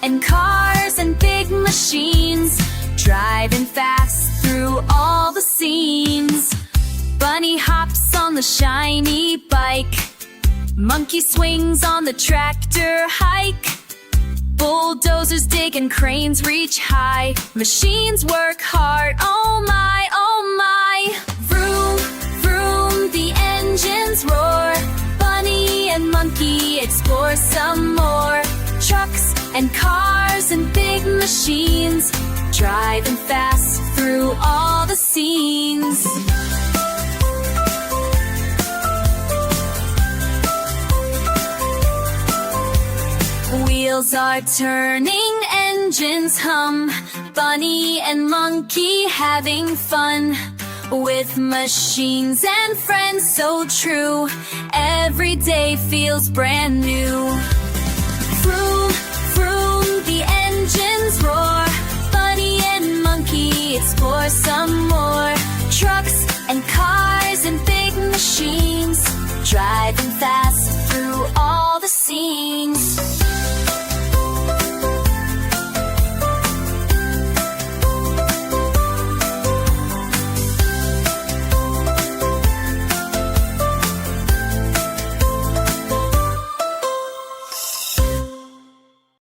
and cars and big machines, driving fast through all the scenes. Bunny hops on the shiny bike, monkey swings on the tractor hike. Bulldozers dig and cranes reach high, machines work hard, oh my, oh my. Vroom, vroom, the engines roar, bunny and monkey explore some more. Trucks and cars and big machines, driving fast through all the scenes. Wheels are turning, engines hum, bunny and monkey having fun. With machines and friends so true, every day feels brand new. Vroom, vroom, the engines roar, bunny and monkey explore some more. Trucks and cars and big machines, driving fast